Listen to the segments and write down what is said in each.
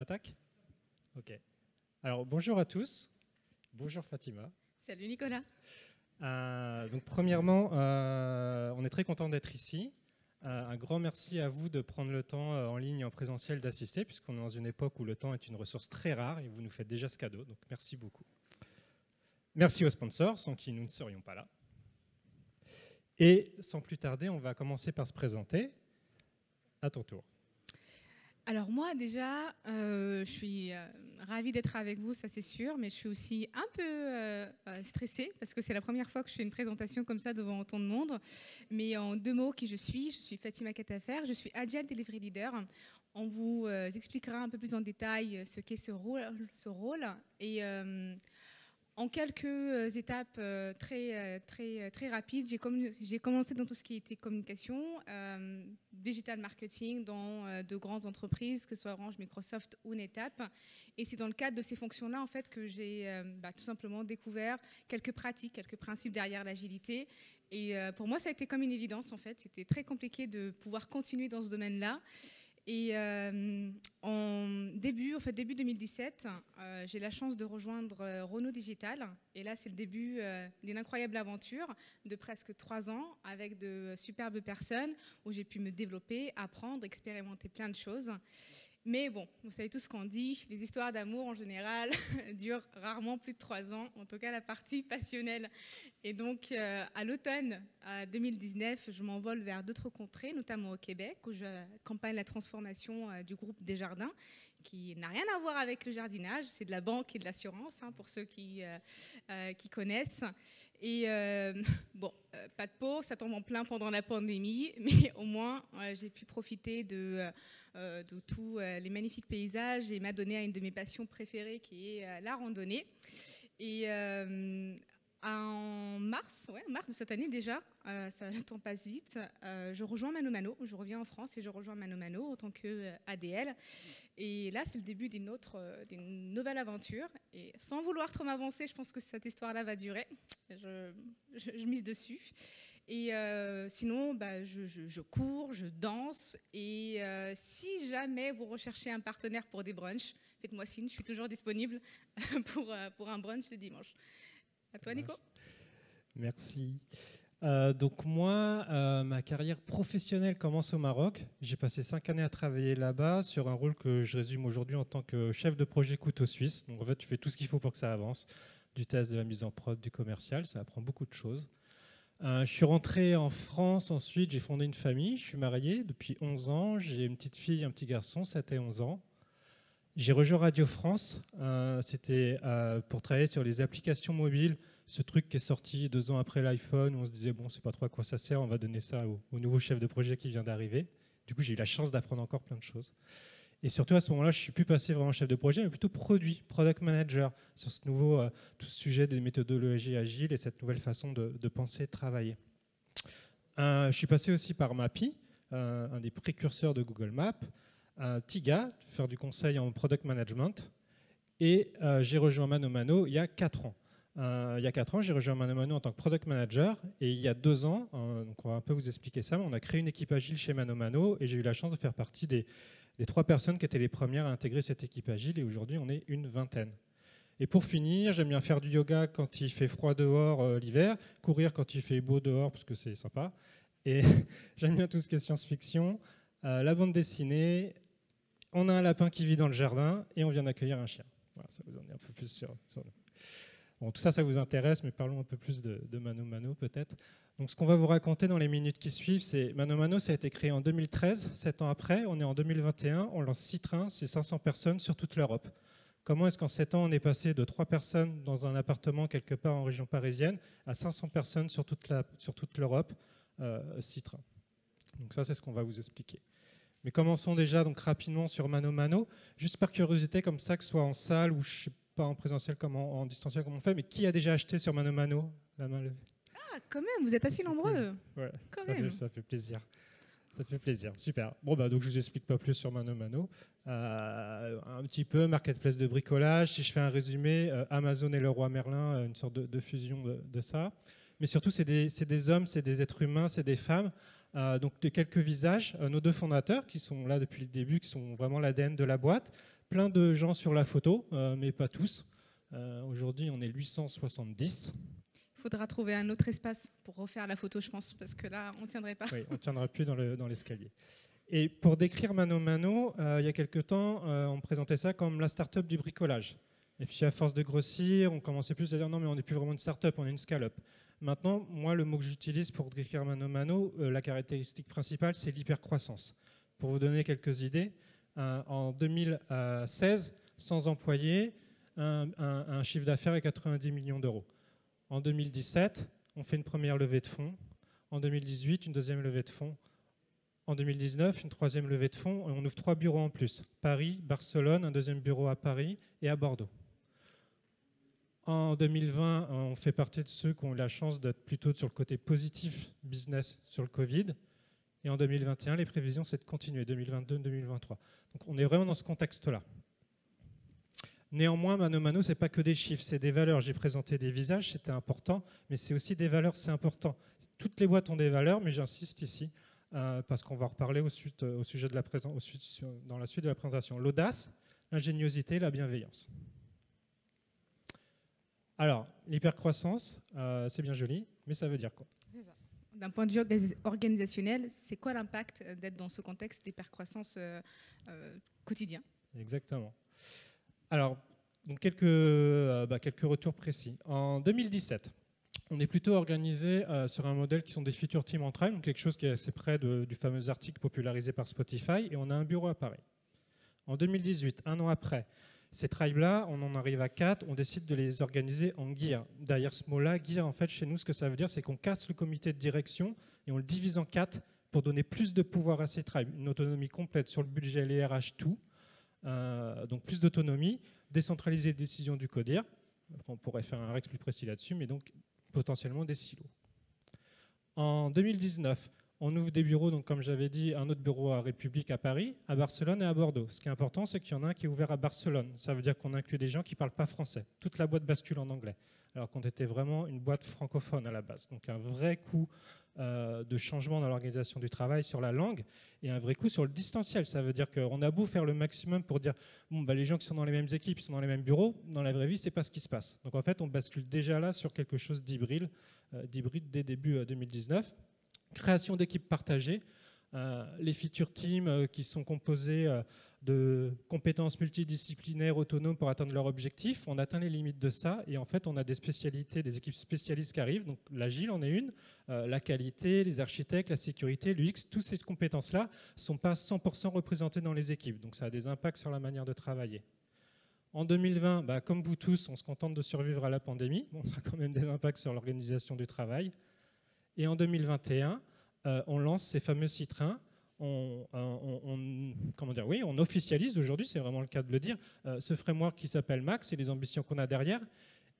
Attaque. Ok. Alors, bonjour à tous. Bonjour Fatima. Salut Nicolas. Donc, premièrement, on est très content d'être ici. Un grand merci à vous de prendre le temps en ligne et en présentiel d'assister, puisqu'on est dans une époque où le temps est une ressource très rare et vous nous faites déjà ce cadeau. Donc, merci beaucoup. Merci aux sponsors, sans qui nous ne serions pas là. Et sans plus tarder, on va commencer par se présenter. À ton tour. Alors moi déjà, je suis ravie d'être avec vous, ça c'est sûr, mais je suis aussi un peu stressée parce que c'est la première fois que je fais une présentation comme ça devant autant de monde. Mais en deux mots, qui je suis Fatima Katafer, je suis Agile Delivery Leader. On vous expliquera un peu plus en détail ce qu'est ce rôle et en quelques étapes très rapides, j'ai commencé dans tout ce qui était communication, digital marketing dans de grandes entreprises, que ce soit Orange, Microsoft ou NetApp. Et c'est dans le cadre de ces fonctions-là en fait, que j'ai tout simplement découvert quelques pratiques, quelques principes derrière l'agilité. Et pour moi, ça a été comme une évidence en fait. C'était très compliqué de pouvoir continuer dans ce domaine-là. Et début 2017, j'ai la chance de rejoindre Renault Digital. Et là, c'est le début d'une incroyable aventure de presque 3 ans avec de superbes personnes où j'ai pu me développer, apprendre, expérimenter plein de choses. Mais bon, vous savez tout ce qu'on dit, les histoires d'amour en général durent rarement plus de 3 ans, en tout cas la partie passionnelle. Et donc à l'automne 2019, je m'envole vers d'autres contrées, notamment au Québec, où j'accompagne la transformation du groupe Desjardins, qui n'a rien à voir avec le jardinage, c'est de la banque et de l'assurance, hein, pour ceux qui connaissent. Et pas de peau, ça tombe en plein pendant la pandémie, mais au moins j'ai pu profiter de tous les magnifiques paysages et m'a donné à une de mes passions préférées qui est la randonnée. Et en mars de cette année déjà, le temps passe vite, je rejoins Mano Mano, je reviens en France et je rejoins Mano Mano en tant qu'ADL. Et là, c'est le début d'une nouvelle aventure. Et sans vouloir trop m'avancer, je pense que cette histoire-là va durer. Je mise dessus. Et sinon, je cours, je danse. Et si jamais vous recherchez un partenaire pour des brunchs, faites-moi signe, je suis toujours disponible pour un brunch le dimanche. À toi, Nico. Merci. Donc moi, ma carrière professionnelle commence au Maroc. J'ai passé 5 années à travailler là-bas sur un rôle que je résume aujourd'hui en tant que chef de projet couteau suisse. Donc en fait, tu fais tout ce qu'il faut pour que ça avance, du test, de la mise en prod, du commercial. Ça apprend beaucoup de choses. Je suis rentré en France ensuite, j'ai fondé une famille. Je suis marié depuis 11 ans. J'ai une petite fille, un petit garçon, 7 et 11 ans. J'ai rejoint Radio France, c'était pour travailler sur les applications mobiles, ce truc qui est sorti 2 ans après l'iPhone, où on se disait, bon, c'est pas trop à quoi ça sert, on va donner ça au nouveau chef de projet qui vient d'arriver. Du coup, j'ai eu la chance d'apprendre encore plein de choses. Et surtout, à ce moment-là, je ne suis plus passé vraiment chef de projet, mais plutôt product manager, sur ce nouveau tout ce sujet des méthodologies agiles et cette nouvelle façon de penser et de travailler. Je suis passé aussi par Mappy, un des précurseurs de Google Maps, Tiga, faire du conseil en product management, et j'ai rejoint Mano Mano il y a 4 ans. Il y a 4 ans, j'ai rejoint Mano Mano en tant que product manager, et il y a 2 ans, donc on va un peu vous expliquer ça, mais on a créé une équipe agile chez Mano Mano, et j'ai eu la chance de faire partie des 3 personnes qui étaient les premières à intégrer cette équipe agile, et aujourd'hui on est une vingtaine. Et pour finir, j'aime bien faire du yoga quand il fait froid dehors l'hiver, courir quand il fait beau dehors parce que c'est sympa, et j'aime bien tout ce qui est science-fiction, la bande dessinée. On a un lapin qui vit dans le jardin et on vient d'accueillir un chien. Voilà, ça vous en dit un peu plus sur Bon, tout ça, ça vous intéresse, mais parlons un peu plus de Mano Mano peut-être. Donc, ce qu'on va vous raconter dans les minutes qui suivent, c'est Mano Mano, ça a été créé en 2013, 7 ans après. On est en 2021, on lance 6 trains, c'est 500 personnes sur toute l'Europe. Comment est-ce qu'en 7 ans, on est passé de 3 personnes dans un appartement quelque part en région parisienne à 500 personnes sur toute l'Europe, 6 trains. Donc ça, c'est ce qu'on va vous expliquer. Mais commençons déjà donc rapidement sur Mano Mano. Juste par curiosité, comme ça, que ce soit en salle ou je ne sais pas en présentiel comme en distanciel comme on fait, mais qui a déjà acheté sur Mano Mano? La main levée. Ah, quand même, vous êtes assez nombreux. Ouais, quand même. Ça fait plaisir. Ça fait plaisir, super. Bon, donc je ne vous explique pas plus sur Mano Mano. Un petit peu, marketplace de bricolage. Si je fais un résumé, Amazon et Leroy Merlin, une sorte de fusion de ça. Mais surtout, c'est des hommes, c'est des êtres humains, c'est des femmes. Donc de quelques visages, nos 2 fondateurs qui sont là depuis le début, qui sont vraiment l'ADN de la boîte. plein de gens sur la photo, mais pas tous. Aujourd'hui, on est 870. Il faudra trouver un autre espace pour refaire la photo, je pense, parce que là, on ne tiendrait pas. Oui, on ne tiendra plus dans l'escalier. Et pour décrire Mano Mano, il y a quelques temps, on présentait ça comme la start-up du bricolage. Et puis à force de grossir, on commençait plus à dire non, mais on n'est plus vraiment une start-up, on est une scale-up. Maintenant, moi, le mot que j'utilise pour décrire Mano Mano, la caractéristique principale, c'est l'hypercroissance. Pour vous donner quelques idées, en 2016, sans employés, un chiffre d'affaires est 90 millions d'euros. En 2017, on fait une première levée de fonds. En 2018, une deuxième levée de fonds. En 2019, une troisième levée de fonds. Et on ouvre 3 bureaux en plus. Paris, Barcelone, un deuxième bureau à Paris et à Bordeaux. En 2020, on fait partie de ceux qui ont eu la chance d'être plutôt sur le côté positif business sur le Covid. Et en 2021, les prévisions, c'est de continuer, 2022-2023. Donc on est vraiment dans ce contexte-là. Néanmoins, Mano Mano, ce n'est pas que des chiffres, c'est des valeurs. J'ai présenté des visages, c'était important, mais c'est aussi des valeurs, c'est important. Toutes les boîtes ont des valeurs, mais j'insiste ici, parce qu'on va en reparler dans la suite de la présentation. L'audace, l'ingéniosité, la bienveillance. Alors, l'hypercroissance, c'est bien joli, mais ça veut dire quoi? D'un point de vue organisationnel, c'est quoi l'impact d'être dans ce contexte d'hypercroissance quotidien? Exactement. Alors, donc quelques retours précis. En 2017, on est plutôt organisé sur un modèle qui sont des feature teams entre elles, donc quelque chose qui est assez près du fameux article popularisé par Spotify, et on a un bureau à Paris. En 2018, un an après, ces tribes-là, on en arrive à 4, on décide de les organiser en gear. Derrière ce mot-là, gear, en fait, chez nous, ce que ça veut dire, c'est qu'on casse le comité de direction et on le divise en 4 pour donner plus de pouvoir à ces tribes. Une autonomie complète sur le budget, les RH, tout. Donc plus d'autonomie, décentraliser les décisions du CODIR. On pourrait faire un rex plus précis là-dessus, mais donc potentiellement des silos. En 2019, on ouvre des bureaux, donc comme j'avais dit, un autre bureau à République à Paris, à Barcelone et à Bordeaux. Ce qui est important, c'est qu'il y en a un qui est ouvert à Barcelone. Ça veut dire qu'on inclut des gens qui ne parlent pas français. Toute la boîte bascule en anglais, alors qu'on était vraiment une boîte francophone à la base. Donc un vrai coup de changement dans l'organisation du travail sur la langue et un vrai coup sur le distanciel. Ça veut dire qu'on a beau faire le maximum pour dire bon, les gens qui sont dans les mêmes équipes, ils sont dans les mêmes bureaux, dans la vraie vie, ce n'est pas ce qui se passe. Donc en fait, on bascule déjà là sur quelque chose d'hybride dès début 2019. Création d'équipes partagées, les feature teams qui sont composés de compétences multidisciplinaires autonomes pour atteindre leur objectif. On atteint les limites de ça et en fait on a des spécialités, des équipes spécialistes qui arrivent. Donc l'agile en est une, la qualité, les architectes, la sécurité, l'UX, toutes ces compétences-là ne sont pas 100% représentées dans les équipes. Donc ça a des impacts sur la manière de travailler. En 2020, comme vous tous, on se contente de survivre à la pandémie. Bon, ça a quand même des impacts sur l'organisation du travail. Et en 2021, on lance ces fameux Citrains. On officialise aujourd'hui, c'est vraiment le cas de le dire, ce framework qui s'appelle Max et les ambitions qu'on a derrière.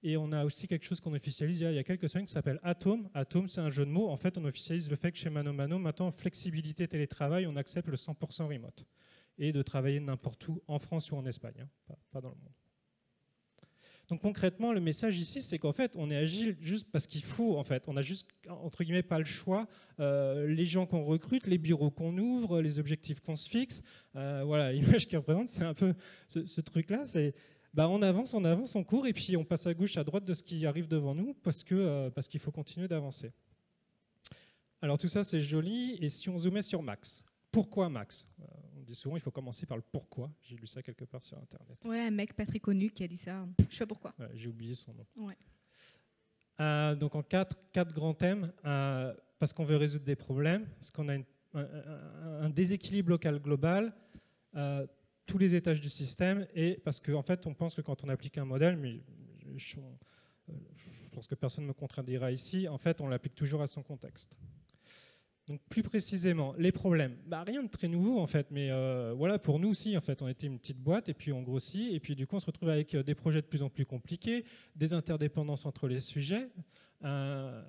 Et on a aussi quelque chose qu'on officialise il y a quelques semaines qui s'appelle Atom. Atom, c'est un jeu de mots. En fait, on officialise le fait que chez Mano Mano, maintenant, flexibilité télétravail, on accepte le 100% remote. Et de travailler n'importe où, en France ou en Espagne, hein, pas dans le monde. Donc concrètement, le message ici, c'est qu'en fait, on est agile juste parce qu'il faut. En fait, on n'a juste, entre guillemets, pas le choix. Les gens qu'on recrute, les bureaux qu'on ouvre, les objectifs qu'on se fixe. Voilà, l'image qui représente, c'est un peu ce truc-là. C'est on avance, on court, et puis on passe à gauche, à droite de ce qui arrive devant nous parce qu'il faut continuer d'avancer. Alors tout ça, c'est joli. Et si on zoomait sur Max, pourquoi Max? On dit souvent il faut commencer par le pourquoi. J'ai lu ça quelque part sur Internet. Ouais, un mec pas très connu qui a dit ça. Je sais pas pourquoi. Ouais, j'ai oublié son nom. Ouais. Donc en quatre grands thèmes, parce qu'on veut résoudre des problèmes, parce qu'on a un déséquilibre local global, tous les étages du système, et parce qu'en fait on pense que quand on applique un modèle, mais je pense que personne ne me contredira ici, en fait on l'applique toujours à son contexte. Donc plus précisément, les problèmes, rien de très nouveau en fait, mais voilà, pour nous aussi en fait, on était une petite boîte et puis on grossit et puis du coup on se retrouve avec des projets de plus en plus compliqués, des interdépendances entre les sujets, on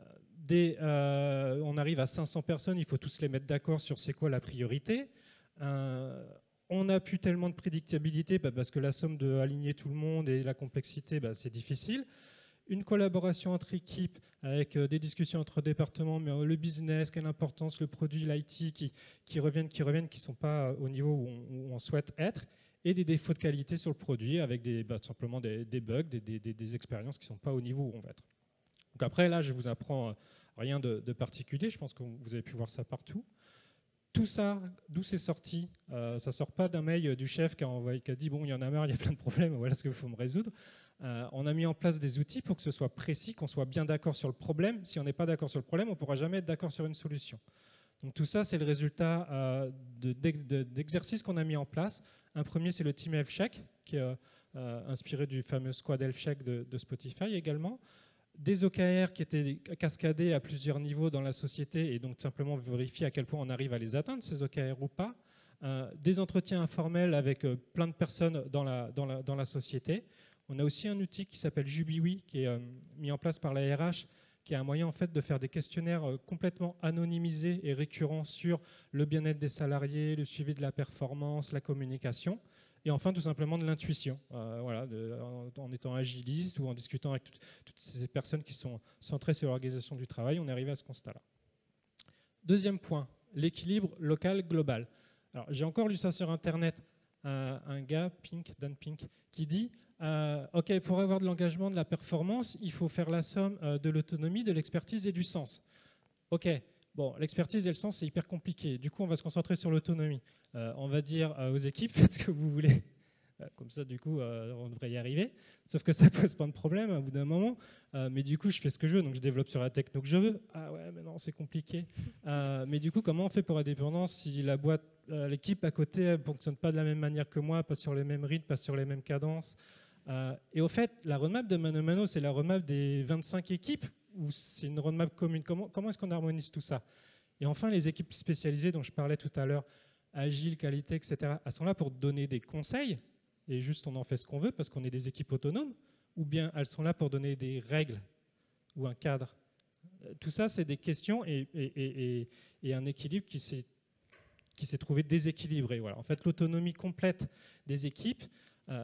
arrive à 500 personnes, il faut tous les mettre d'accord sur c'est quoi la priorité. On n'a plus tellement de prédictibilité parce que la somme de aligner tout le monde et la complexité, c'est difficile. Une collaboration entre équipes avec des discussions entre départements, mais le business, quelle importance, le produit, l'IT qui reviennent, qui ne sont pas au niveau où on souhaite être. et des défauts de qualité sur le produit avec simplement des bugs, des expériences qui ne sont pas au niveau où on va être. Donc après, là, je vous apprends rien de particulier. Je pense que vous avez pu voir ça partout. Tout ça, d'où c'est sorti, ça ne sort pas d'un mail du chef qui a dit « bon, il y en a marre, il y a plein de problèmes, voilà ce qu'il faut me résoudre ». On a mis en place des outils pour que ce soit précis, qu'on soit bien d'accord sur le problème. Si on n'est pas d'accord sur le problème, on ne pourra jamais être d'accord sur une solution. Donc tout ça, c'est le résultat d'exercices qu'on a mis en place. Un premier, c'est le Team Health-Check, qui est inspiré du fameux Squad Health-Check de Spotify également. Des OKR qui étaient cascadés à plusieurs niveaux dans la société et donc simplement vérifier à quel point on arrive à les atteindre, ces OKR ou pas. Des entretiens informels avec plein de personnes dans la société. On a aussi un outil qui s'appelle Jubiwi, qui est mis en place par la RH, qui est un moyen en fait de faire des questionnaires complètement anonymisés et récurrents sur le bien-être des salariés, le suivi de la performance, la communication. Et enfin, tout simplement de l'intuition, voilà, en étant agiliste ou en discutant avec toutes ces personnes qui sont centrées sur l'organisation du travail, on est arrivé à ce constat-là. Deuxième point, l'équilibre local-global. Alors, j'ai encore lu ça sur Internet, un gars, Dan Pink, qui dit OK, pour avoir de l'engagement, de la performance, il faut faire la somme de l'autonomie, de l'expertise et du sens. OK. Bon, l'expertise et le sens, c'est hyper compliqué. Du coup, on va se concentrer sur l'autonomie. On va dire aux équipes, faites ce que vous voulez. Comme ça, du coup, on devrait y arriver. Sauf que ça pose pas de problème au bout d'un moment. Mais du coup, je fais ce que je veux, donc je développe sur la techno que je veux. Ah ouais, mais non, c'est compliqué. Mais du coup, comment on fait pour indépendance si la boîte, l'équipe à côté, elle ne fonctionne pas de la même manière que moi, pas sur les mêmes rythmes, pas sur les mêmes cadences. Et au fait, la roadmap de Mano Mano, c'est la roadmap des 25 équipes ou c'est une roadmap commune? Comment est-ce qu'on harmonise tout ça? Et enfin, les équipes spécialisées dont je parlais tout à l'heure, agile, qualité, etc., elles sont là pour donner des conseils et juste on en fait ce qu'on veut parce qu'on est des équipes autonomes, ou bien elles sont là pour donner des règles ou un cadre? Tout ça, c'est des questions et un équilibre qui s'est trouvé déséquilibré. Voilà. En fait, l'autonomie complète des équipes,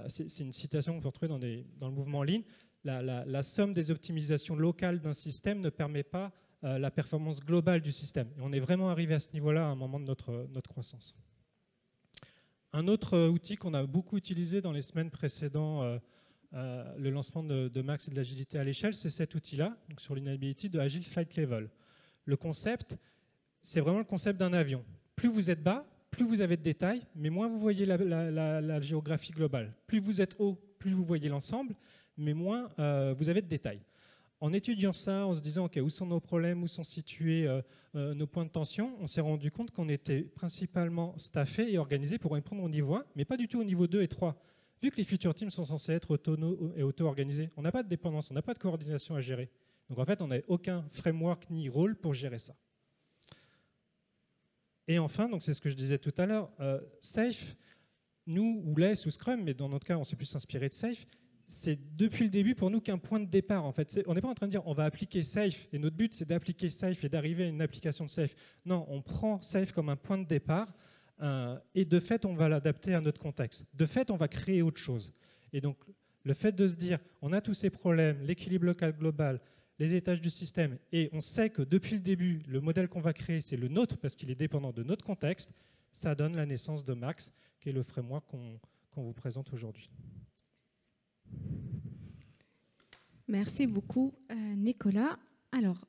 c'est une citation qu'on peut retrouver dans le mouvement Lean. La somme des optimisations locales d'un système ne permet pas la performance globale du système. Et on est vraiment arrivé à ce niveau-là à un moment de notre croissance. Un autre outil qu'on a beaucoup utilisé dans les semaines précédant le lancement de Max et de l'agilité à l'échelle, c'est cet outil-là, sur l'inability de Agile Flight Level. Le concept, c'est vraiment le concept d'un avion. Plus vous êtes bas, plus vous avez de détails, mais moins vous voyez la géographie globale. Plus vous êtes haut, plus vous voyez l'ensemble, mais moins vous avez de détails. En étudiant ça, en se disant okay, où sont nos problèmes, où sont situés nos points de tension, on s'est rendu compte qu'on était principalement staffé et organisé pour répondre au niveau 1, mais pas du tout au niveau 2 et 3. Vu que les futurs teams sont censés être autonomes et auto-organisés, on n'a pas de dépendance, on n'a pas de coordination à gérer. Donc en fait, on n'a aucun framework ni rôle pour gérer ça. Et enfin, donc c'est ce que je disais tout à l'heure, Safe, nous, ou LESS ou Scrum, mais dans notre cas, on s'est plus inspiré de Safe, c'est depuis le début pour nous qu'un point de départ. En fait, on n'est pas en train de dire on va appliquer Safe et notre but c'est d'appliquer Safe et d'arriver à une application de Safe. Non, on prend Safe comme un point de départ et de fait on va l'adapter à notre contexte. De fait on va créer autre chose. Et donc le fait de se dire on a tous ces problèmes, l'équilibre local global, les étages du système et on sait que depuis le début le modèle qu'on va créer c'est le nôtre parce qu'il est dépendant de notre contexte, ça donne la naissance de Max qui est le framework qu'on vous présente aujourd'hui. Merci beaucoup, Nicolas. Alors,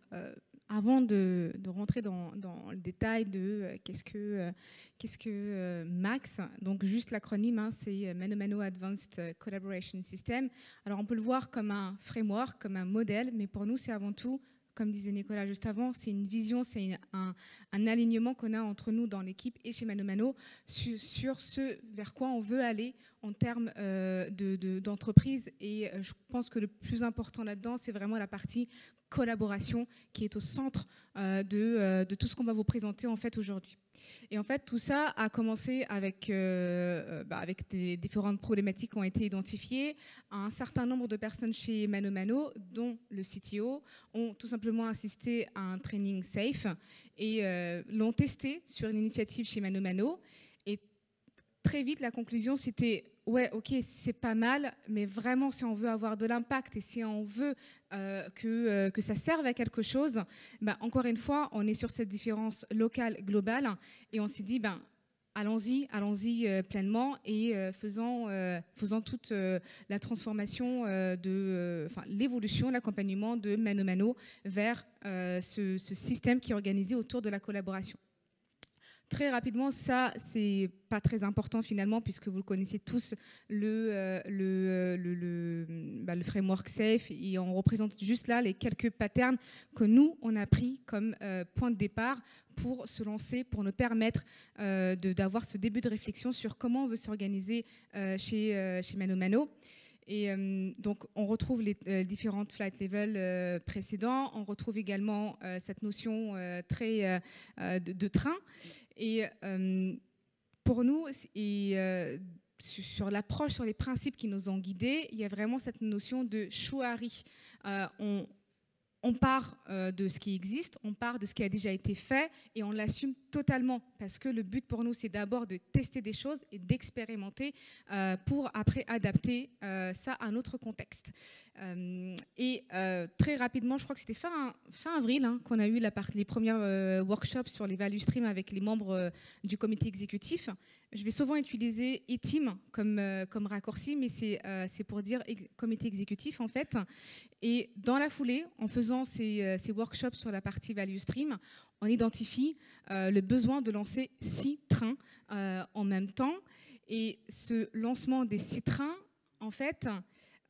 avant de rentrer dans le détail de qu'est-ce que Max, donc juste l'acronyme, hein, c'est Mano Mano Advanced Collaboration System. Alors, on peut le voir comme un framework, comme un modèle, mais pour nous, c'est avant tout, comme disait Nicolas juste avant, c'est une vision, c'est un alignement qu'on a entre nous dans l'équipe et chez Mano Mano sur ce vers quoi on veut aller en termes d'entreprise. Et je pense que le plus important là-dedans, c'est vraiment la partie collaboration qui est au centre de tout ce qu'on va vous présenter en fait aujourd'hui. Et en fait, tout ça a commencé avec des différentes problématiques qui ont été identifiées. Un certain nombre de personnes chez Mano Mano, dont le CTO, ont tout simplement assisté à un training SAFE et l'ont testé sur une initiative chez Mano Mano. Et très vite, la conclusion, c'était ouais, ok, c'est pas mal, mais vraiment, si on veut avoir de l'impact et si on veut que ça serve à quelque chose, encore une fois, on est sur cette différence locale, globale, et on s'est dit, allons-y pleinement et faisant toute la transformation l'évolution, l'accompagnement de Mano Mano vers ce système qui est organisé autour de la collaboration. Très rapidement, ça, c'est pas très important finalement, puisque vous le connaissez tous, le framework SAFe, et on représente juste là les quelques patterns que nous, on a pris comme point de départ pour se lancer, pour nous permettre d'avoir ce début de réflexion sur comment on veut s'organiser chez Mano Mano. Et donc, on retrouve les différentes flight levels précédents. On retrouve également cette notion de train. Et pour nous, sur l'approche, sur les principes qui nous ont guidés, il y a vraiment cette notion de shuari. On part de ce qui existe, on part de ce qui a déjà été fait et on l'assume totalement parce que le but pour nous, c'est d'abord de tester des choses et d'expérimenter pour après adapter ça à notre contexte. Très rapidement, je crois que c'était fin avril qu'on a eu les premiers workshops sur les value streams avec les membres du comité exécutif. Je vais souvent utiliser e-team comme raccourci, mais c'est pour dire comité exécutif en fait. Et dans la foulée, en faisant ces workshops sur la partie value stream, on identifie le besoin de lancer 6 trains en même temps. Et ce lancement des 6 trains, en fait,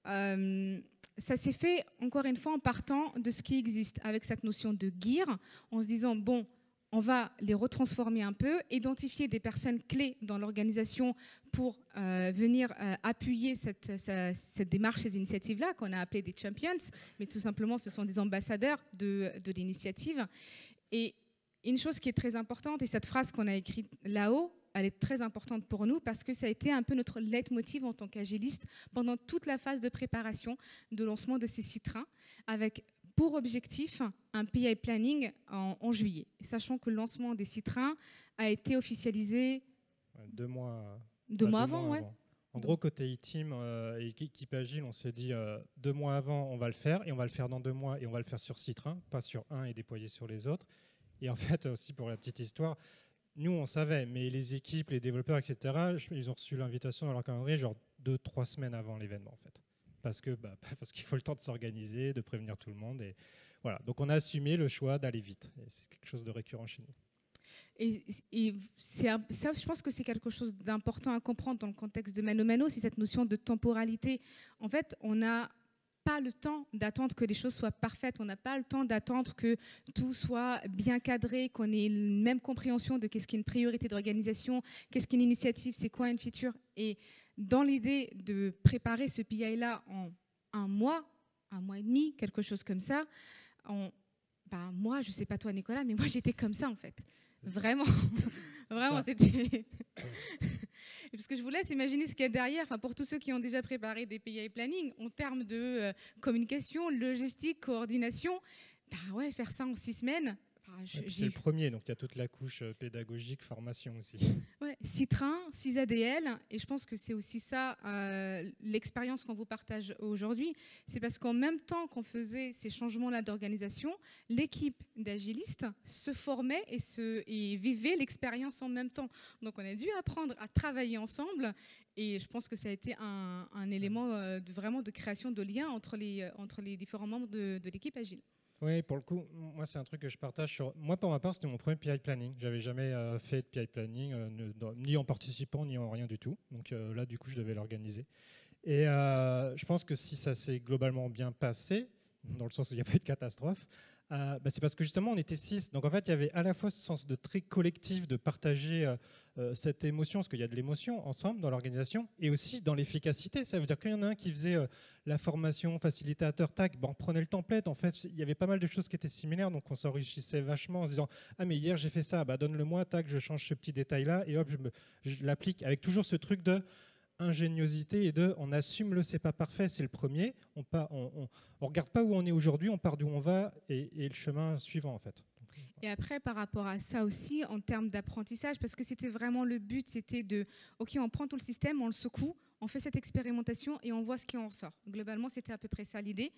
ça s'est fait encore une fois en partant de ce qui existe, avec cette notion de gear, en se disant, bon, on va les retransformer un peu, identifier des personnes clés dans l'organisation pour venir appuyer cette démarche, ces initiatives-là, qu'on a appelées des champions, mais tout simplement, ce sont des ambassadeurs de l'initiative. Et une chose qui est très importante, et cette phrase qu'on a écrite là-haut, elle est très importante pour nous parce que ça a été un peu notre leitmotiv en tant qu'agiliste pendant toute la phase de préparation de lancement de ces 6 trains, avec pour objectif un PI planning en juillet, sachant que le lancement des 6 trains a été officialisé 2 mois, 2 mois avant. Ouais. En gros, côté e-team et équipe agile, on s'est dit 2 mois avant, on va le faire, et on va le faire dans 2 mois, et on va le faire sur 6 trains, pas sur un et déployer sur les autres. Et en fait, aussi pour la petite histoire, nous, on savait, mais les équipes, les développeurs, etc., ils ont reçu l'invitation dans leur calendrier genre 2-3 semaines avant l'événement, en fait. Parce qu'il faut le temps de s'organiser, de prévenir tout le monde. Et voilà. Donc, on a assumé le choix d'aller vite. Et c'est quelque chose de récurrent chez nous. Et ça, je pense que c'est quelque chose d'important à comprendre dans le contexte de Mano Mano, c'est cette notion de temporalité. En fait, on n'a pas le temps d'attendre que les choses soient parfaites, on n'a pas le temps d'attendre que tout soit bien cadré, qu'on ait une même compréhension de qu'est-ce qu'une priorité d'organisation, qu'est-ce qu'une initiative, c'est quoi une feature. Et dans l'idée de préparer ce PI-là en un mois et demi, quelque chose comme ça, moi, je ne sais pas toi Nicolas, mais moi j'étais comme ça en fait. Vraiment, vraiment, c'était... Parce que je vous laisse imaginer ce qu'il y a derrière, enfin, pour tous ceux qui ont déjà préparé des PI planning, en termes de communication, logistique, coordination, ouais, faire ça en 6 semaines... C'est le premier, donc il y a toute la couche pédagogique, formation aussi. Ouais, 6 trains, 6 ADL, et je pense que c'est aussi ça l'expérience qu'on vous partage aujourd'hui. C'est parce qu'en même temps qu'on faisait ces changements-là d'organisation, l'équipe d'agilistes se formait et vivait l'expérience en même temps. Donc on a dû apprendre à travailler ensemble, et je pense que ça a été un élément vraiment de création de liens entre les différents membres de l'équipe agile. Oui, pour le coup, moi, c'est un truc que je partage. Moi, pour ma part, c'était mon premier PI planning. Je n'avais jamais fait de PI planning, ni en participant, ni en rien du tout. Donc là, du coup, je devais l'organiser. Et je pense que si ça s'est globalement bien passé, dans le sens où il n'y a pas eu de catastrophe, c'est parce que justement, on était 6. Donc en fait, il y avait à la fois ce sens de très collectif, de partager cette émotion, parce qu'il y a de l'émotion ensemble dans l'organisation, et aussi dans l'efficacité. Ça veut dire qu'il y en a un qui faisait la formation, facilitateur, tac, on prenait le template. En fait, il y avait pas mal de choses qui étaient similaires, donc on s'enrichissait vachement en se disant « Ah, mais hier, j'ai fait ça, donne-le-moi, tac, je change ce petit détail-là, et hop, je l'applique. » Avec toujours ce truc de ingéniosité et on assume c'est pas parfait, c'est le premier. On regarde pas où on est aujourd'hui, on part d'où on va et le chemin suivant en fait. Et après, par rapport à ça aussi, en termes d'apprentissage, parce que c'était vraiment le but, c'était de, ok, on prend tout le système, on le secoue, on fait cette expérimentation et on voit ce qui en ressort. Globalement, c'était à peu près ça l'idée,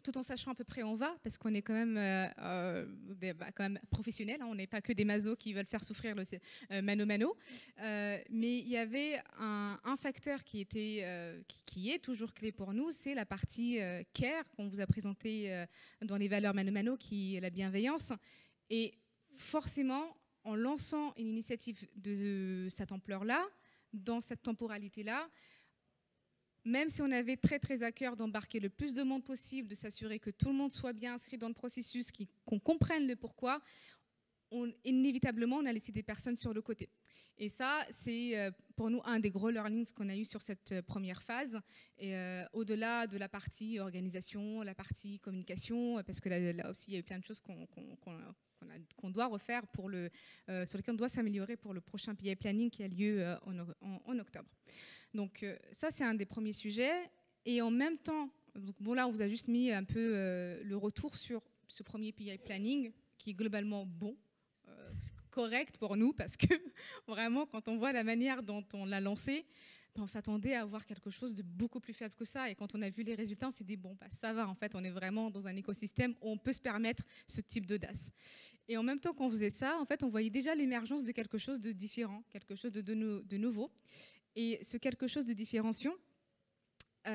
tout en sachant à peu près où on va, parce qu'on est quand même, quand même professionnels, hein, on n'est pas que des masos qui veulent faire souffrir le mano-mano. Mais il y avait un facteur qui est toujours clé pour nous, c'est la partie care qu'on vous a présentée dans les valeurs mano-mano, qui est la bienveillance. Et forcément, en lançant une initiative de cette ampleur-là, dans cette temporalité-là, même si on avait très très à cœur d'embarquer le plus de monde possible, de s'assurer que tout le monde soit bien inscrit dans le processus, qu'on comprenne le pourquoi, inévitablement on a laissé des personnes sur le côté. Et ça, c'est pour nous un des gros learnings qu'on a eu sur cette première phase. Et au-delà de la partie organisation, la partie communication, parce que là aussi il y a eu plein de choses qu'on doit refaire, sur lesquelles on doit s'améliorer pour le prochain PI Planning qui a lieu en octobre. Donc ça, c'est un des premiers sujets. Et en même temps, bon, là, on vous a juste mis un peu le retour sur ce premier PI Planning, qui est globalement bon, correct pour nous, parce que vraiment, quand on voit la manière dont on l'a lancé, on s'attendait à avoir quelque chose de beaucoup plus faible que ça. Et quand on a vu les résultats, on s'est dit, bon, bah, ça va, en fait, on est vraiment dans un écosystème où on peut se permettre ce type d'audace. Et en même temps qu'on faisait ça, en fait, on voyait déjà l'émergence de quelque chose de différent, quelque chose de nouveau. Et ce quelque chose de différenciant,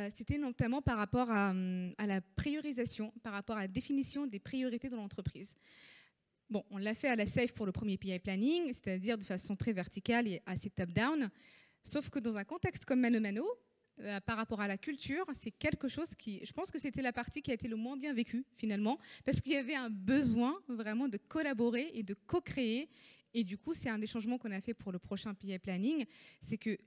c'était notamment par rapport à la priorisation, par rapport à la définition des priorités dans l'entreprise. Bon, on l'a fait à la SAFE pour le premier PI Planning, c'est-à-dire de façon très verticale et assez top-down. Sauf que dans un contexte comme mano-mano, par rapport à la culture, c'est quelque chose qui, je pense que c'était la partie qui a été le moins bien vécue finalement, parce qu'il y avait un besoin vraiment de collaborer et de co-créer. Et du coup, c'est un des changements qu'on a fait pour le prochain PI Planning, c'est que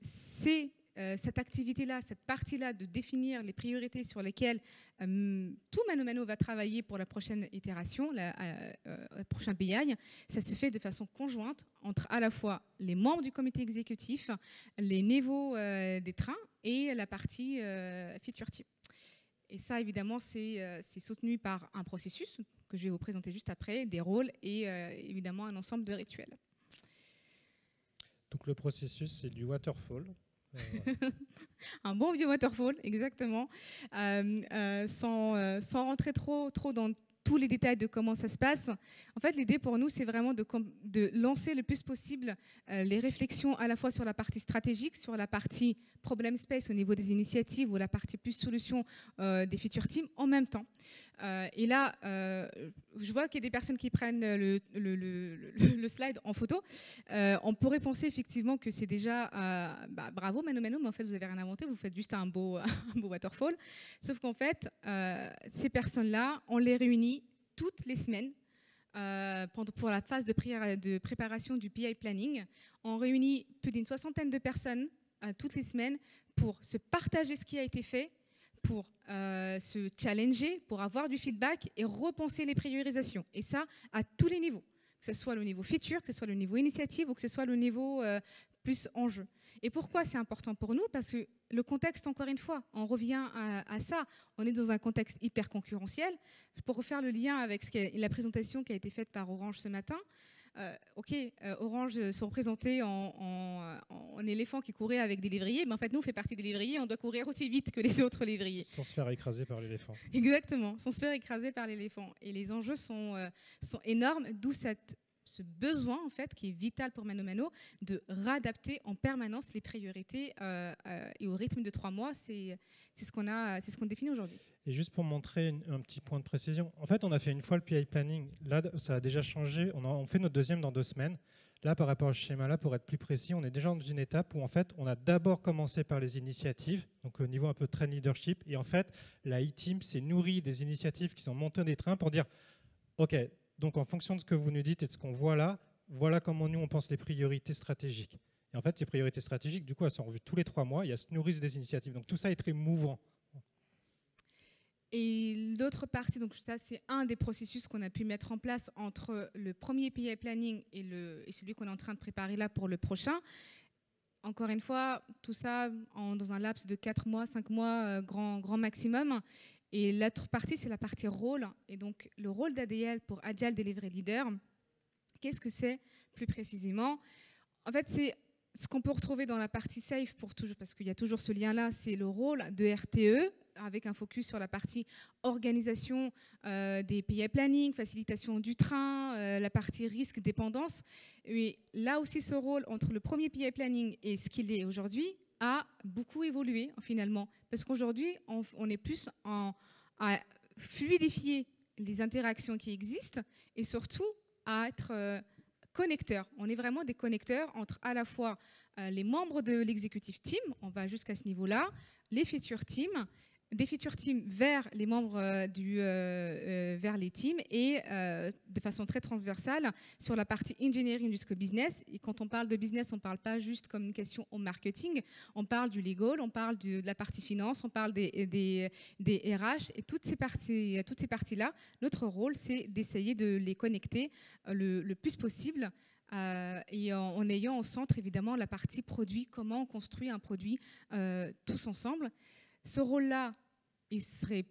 cette activité-là, cette partie-là de définir les priorités sur lesquelles tout mano-mano va travailler pour la prochaine itération, le prochain PI, ça se fait de façon conjointe entre à la fois les membres du comité exécutif, les niveaux des trains et la partie feature team. Et ça, évidemment, c'est soutenu par un processus que je vais vous présenter juste après, des rôles et évidemment un ensemble de rituels. Donc le processus, c'est du waterfall. Un bon vieux waterfall, exactement. Sans rentrer trop dans tous les détails de comment ça se passe. En fait, l'idée pour nous, c'est vraiment de lancer le plus possible les réflexions à la fois sur la partie stratégique, sur la partie problem space au niveau des initiatives ou la partie plus solution des feature teams en même temps. Et là, je vois qu'il y a des personnes qui prennent le slide en photo. On pourrait penser effectivement que c'est déjà bravo mano-mano, mais en fait vous n'avez rien inventé, vous faites juste un beau waterfall. Sauf qu'en fait, ces personnes-là, on les réunit toutes les semaines pour la phase de préparation du PI Planning. On réunit plus d'une 60aine de personnes toutes les semaines pour se partager ce qui a été fait, pour se challenger, pour avoir du feedback et repenser les priorisations. Et ça, à tous les niveaux, que ce soit le niveau feature, que ce soit le niveau initiative ou que ce soit le niveau plus enjeu. Et pourquoi c'est important pour nous? Parce que le contexte, encore une fois, on revient à ça. On est dans un contexte hyper concurrentiel. Pour refaire le lien avec la présentation qui a été faite par Orange ce matin, Orange se représentait en éléphant qui courait avec des lévriers, mais en fait nous on fait partie des lévriers, on doit courir aussi vite que les autres lévriers. Sans se faire écraser par l'éléphant. Exactement, sans se faire écraser par l'éléphant. Et les enjeux sont énormes, d'où ce besoin en fait qui est vital pour mano-mano de réadapter en permanence les priorités et au rythme de 3 mois. C'est ce qu'on définit aujourd'hui. Et juste pour montrer un petit point de précision, en fait, on a fait une fois le PI Planning. Là, ça a déjà changé. On fait notre deuxième dans 2 semaines. Là, par rapport au schéma-là, pour être plus précis, on est déjà dans une étape où, en fait, on a d'abord commencé par les initiatives, donc au niveau un peu train leadership. Et en fait, la e-team s'est nourrie des initiatives qui sont montées des trains pour dire, OK, donc en fonction de ce que vous nous dites et de ce qu'on voit là, voilà comment nous, on pense les priorités stratégiques. Et en fait, ces priorités stratégiques, du coup, elles sont revues tous les 3 mois. Il y a se nourrir des initiatives. Donc tout ça est très mouvant. Et l'autre partie, donc ça c'est un des processus qu'on a pu mettre en place entre le premier PI Planning et celui qu'on est en train de préparer là pour le prochain. Encore une fois, tout ça dans un laps de 4 mois, 5 mois, grand maximum. Et l'autre partie, c'est la partie rôle. Et donc le rôle d'ADL pour Agile Delivery Leader, qu'est-ce que c'est plus précisément? En fait, c'est Ce qu'on peut retrouver dans la partie safe, parce qu'il y a toujours ce lien-là, c'est le rôle de RTE, avec un focus sur la partie organisation des PI planning, facilitation du train, la partie risque, dépendance. Et là aussi, ce rôle entre le premier PI planning et ce qu'il est aujourd'hui a beaucoup évolué finalement. Parce qu'aujourd'hui, on est plus à fluidifier les interactions qui existent et surtout à être connecteurs. On est vraiment des connecteurs entre à la fois les membres de l'executive team, on va jusqu'à ce niveau-là, les feature teams, des feature teams vers les membres vers les teams et de façon très transversale sur la partie engineering jusqu'au business. Et quand on parle de business, on ne parle pas juste communication au marketing, on parle du legal, on parle de la partie finance, on parle des RH et toutes ces parties-là. Notre rôle, c'est d'essayer de les connecter le plus possible et en ayant au centre évidemment la partie produit, comment on construit un produit tous ensemble. Ce rôle-là, il ne serait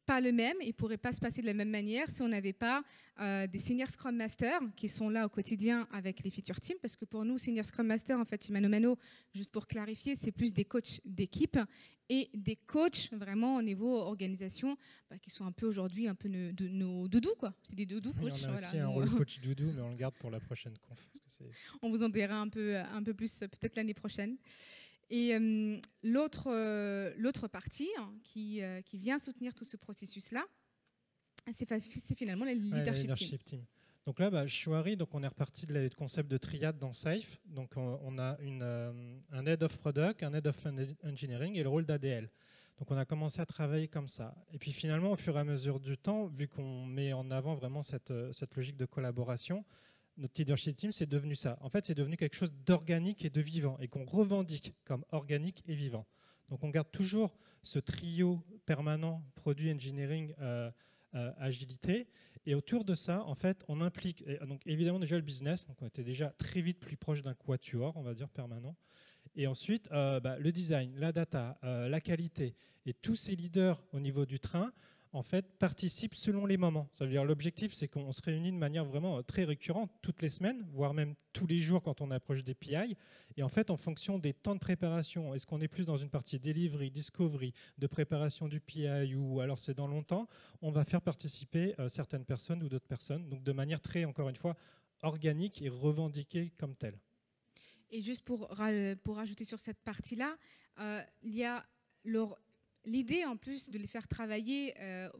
pas le même, il ne pourrait pas se passer de la même manière si on n'avait pas des senior Scrum Masters qui sont là au quotidien avec les feature teams, parce que pour nous, senior Scrum Master, en fait, chez Mano Mano, juste pour clarifier, c'est plus des coachs d'équipe et des coachs vraiment au niveau organisation qui sont un peu aujourd'hui un peu nos doudous, quoi. C'est des doudous coachs. On a aussi un rôle coach doudou, mais on le garde pour la prochaine conf. On vous en dira un peu plus peut-être l'année prochaine. Et l'autre partie qui vient soutenir tout ce processus-là, c'est finalement le leadership team. Donc là, Chouari, donc on est reparti du concept de triade dans Safe. Donc on a un head of product, un head of engineering et le rôle d'ADL. Donc on a commencé à travailler comme ça. Et puis finalement, au fur et à mesure du temps, vu qu'on met en avant vraiment cette logique de collaboration, notre leadership team, c'est devenu ça. En fait, c'est devenu quelque chose d'organique et de vivant et qu'on revendique comme organique et vivant. Donc, on garde toujours ce trio permanent produit, engineering, agilité. Et autour de ça, en fait, on implique donc évidemment déjà le business. Donc, on était déjà très vite plus proche d'un quatuor, on va dire, permanent. Et ensuite, le design, la data, la qualité et tous ces leaders au niveau du train, en fait, participent selon les moments. Ça veut dire l'objectif, c'est qu'on se réunit de manière vraiment très récurrente, toutes les semaines, voire même tous les jours quand on approche des PI. Et en fait, en fonction des temps de préparation, est-ce qu'on est plus dans une partie delivery, discovery, de préparation du PI ou alors c'est dans longtemps, on va faire participer certaines personnes ou d'autres personnes. Donc de manière très, encore une fois, organique et revendiquée comme telle. Et juste pour rajouter sur cette partie-là, il y a l'idée en plus de les faire travailler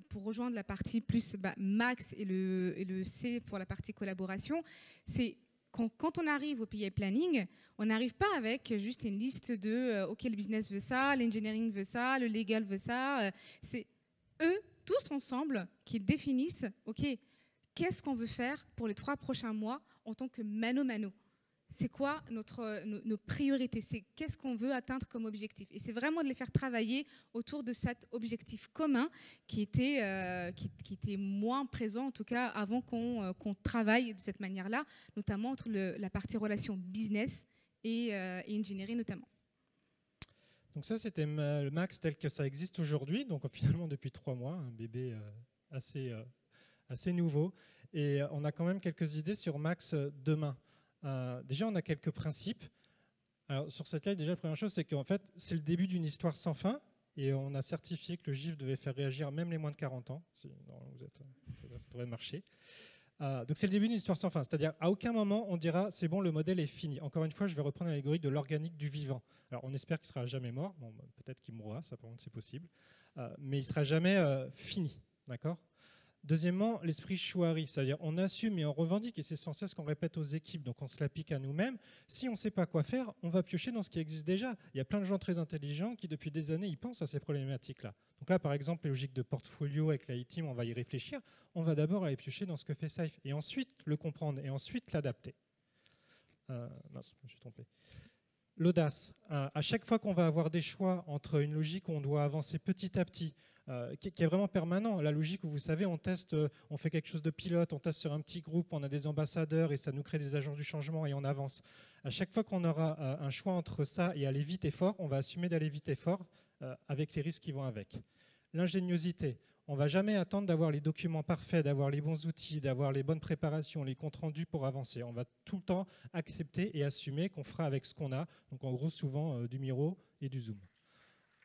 pour rejoindre la partie plus Max et le C pour la partie collaboration, c'est quand on arrive au PI Planning, on n'arrive pas avec juste une liste de OK, le business veut ça, l'engineering veut ça, le legal veut ça. C'est eux, tous ensemble, qui définissent OK, qu'est-ce qu'on veut faire pour les 3 prochains mois en tant que Mano Mano. C'est quoi nos priorités, c'est qu'est-ce qu'on veut atteindre comme objectif. Et c'est vraiment de les faire travailler autour de cet objectif commun qui était moins présent, en tout cas avant qu'on travaille de cette manière-là, notamment entre la partie relation business et engineering notamment. Donc ça, c'était le Max tel que ça existe aujourd'hui, donc finalement depuis 3 mois, un bébé assez nouveau. Et on a quand même quelques idées sur Max demain. Déjà, on a quelques principes. Alors, sur cette slide, déjà, la première chose, c'est qu'en fait, c'est le début d'une histoire sans fin. Et on a certifié que le GIF devait faire réagir même les moins de 40 ans. Ça devrait marcher. Donc, c'est le début d'une histoire sans fin. C'est-à-dire, à aucun moment, on dira, c'est bon, le modèle est fini. Encore une fois, je vais reprendre l'allégorie de l'organique du vivant. Alors, on espère qu'il ne sera jamais mort. Bon, peut-être qu'il mourra, ça, par contre, c'est possible. Mais il ne sera jamais fini. D'accord ? Deuxièmement, l'esprit Chouari, c'est-à-dire on assume et on revendique, et c'est sans cesse qu'on répète aux équipes, donc on se l'applique à nous-mêmes. Si on ne sait pas quoi faire, on va piocher dans ce qui existe déjà. Il y a plein de gens très intelligents qui, depuis des années, ils pensent à ces problématiques-là. Donc là, par exemple, les logiques de portfolio avec la e-team, on va y réfléchir. On va d'abord aller piocher dans ce que fait Safe, et ensuite le comprendre, et ensuite l'adapter. Mince, je me suis trompé. L'audace. À chaque fois qu'on va avoir des choix entre une logique où on doit avancer petit à petit, qui est vraiment permanent. La logique où, vous savez, on teste, on fait quelque chose de pilote, on teste sur un petit groupe, on a des ambassadeurs et ça nous crée des agents du changement et on avance. À chaque fois qu'on aura un choix entre ça et aller vite et fort, on va assumer d'aller vite et fort avec les risques qui vont avec. L'ingéniosité. On ne va jamais attendre d'avoir les documents parfaits, d'avoir les bons outils, d'avoir les bonnes préparations, les comptes rendus pour avancer. On va tout le temps accepter et assumer qu'on fera avec ce qu'on a. Donc en gros, souvent du Miro et du Zoom.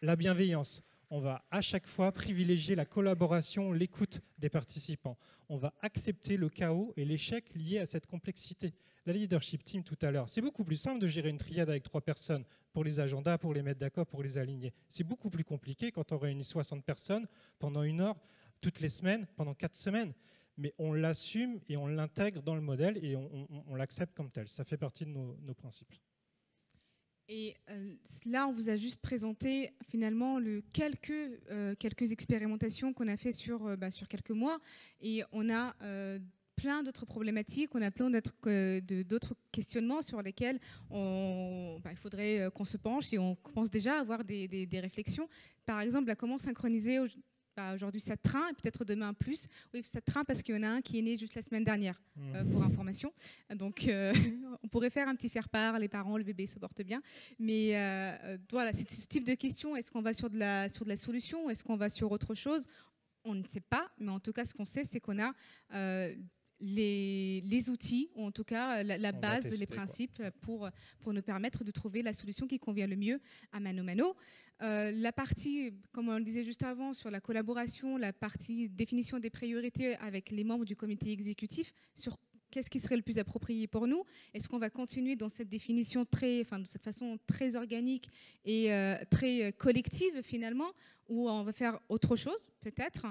La bienveillance. On va à chaque fois privilégier la collaboration, l'écoute des participants. On va accepter le chaos et l'échec liés à cette complexité. La leadership team tout à l'heure, c'est beaucoup plus simple de gérer une triade avec 3 personnes pour les agendas, pour les mettre d'accord, pour les aligner. C'est beaucoup plus compliqué quand on réunit 60 personnes pendant 1 heure, toutes les semaines, pendant 4 semaines. Mais on l'assume et on l'intègre dans le modèle et on l'accepte comme tel. Ça fait partie de nos principes. Et là, on vous a juste présenté finalement quelques expérimentations qu'on a fait sur quelques mois. Et on a plein d'autres problématiques, on a plein d'autres questionnements sur lesquels il faudrait qu'on se penche et on commence déjà à avoir des réflexions. Par exemple, à comment synchroniser aujourd'hui ça train et peut-être demain plus. Oui, ça train parce qu'il y en a un qui est né juste la semaine dernière, pour information. Donc, on pourrait faire un petit faire-part, les parents, le bébé se porte bien. Mais voilà, c'est ce type de questions. Est-ce qu'on va sur de la solution? Est-ce qu'on va sur autre chose? On ne sait pas, mais en tout cas, ce qu'on sait, c'est qu'on a les outils, ou en tout cas la base, les principes pour nous permettre de trouver la solution qui convient le mieux à mano mano. La partie, comme on le disait juste avant, sur la collaboration, la partie définition des priorités avec les membres du comité exécutif sur qu'est-ce qui serait le plus approprié pour nous. Est-ce qu'on va continuer dans cette définition de cette façon très organique et très collective finalement, ou on va faire autre chose peut-être.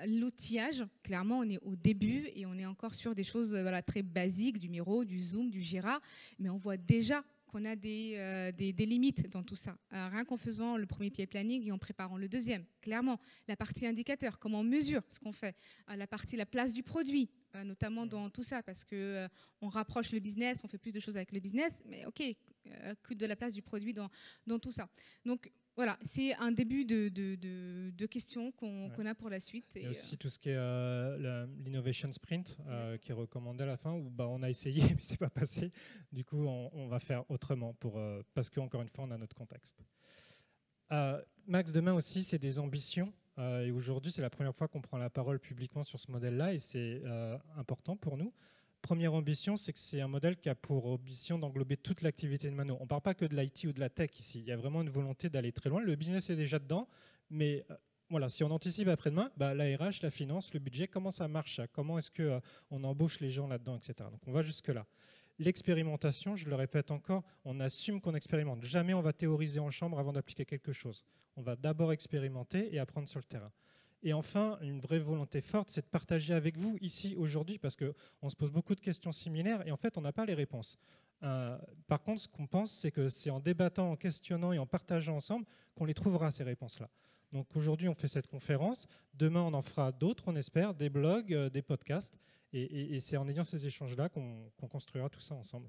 L'outillage, clairement on est au début et on est encore sur des choses très basiques, du Miro, du Zoom, du Jira, mais on voit déjà qu'on a des limites dans tout ça. Rien qu'en faisant le premier PI planning et en préparant le deuxième, clairement. La partie indicateur, comment on mesure ce qu'on fait. La place du produit, notamment dans tout ça, parce qu'on rapproche le business, on fait plus de choses avec le business, mais ok, que de la place du produit dans tout ça. Donc voilà, c'est un début de questions qu'on a pour la suite. Il y a aussi tout ce qui est l'innovation sprint qui est recommandé à la fin, où on a essayé mais c'est pas passé. Du coup, on va faire autrement parce qu'encore une fois, on a notre contexte. Max, demain aussi, c'est des ambitions. Et aujourd'hui, c'est la première fois qu'on prend la parole publiquement sur ce modèle-là et c'est important pour nous. Première ambition, c'est que c'est un modèle qui a pour ambition d'englober toute l'activité de Mano. On ne parle pas que de l'IT ou de la tech ici. Il y a vraiment une volonté d'aller très loin. Le business est déjà dedans, mais voilà, si on anticipe après-demain, la RH, la finance, le budget, comment ça marche? Comment est-ce qu'on embauche les gens là-dedans, etc. Donc on va jusque-là. L'expérimentation, je le répète encore, on assume qu'on expérimente. Jamais on va théoriser en chambre avant d'appliquer quelque chose. On va d'abord expérimenter et apprendre sur le terrain. Et enfin, une vraie volonté forte, c'est de partager avec vous ici aujourd'hui, parce qu'on se pose beaucoup de questions similaires et en fait, on n'a pas les réponses. Par contre, ce qu'on pense, c'est que c'est en débattant, en questionnant et en partageant ensemble qu'on les trouvera, ces réponses-là. Donc aujourd'hui, on fait cette conférence. Demain, on en fera d'autres, on espère, des blogs, des podcasts. Et c'est en ayant ces échanges-là qu'on construira tout ça ensemble.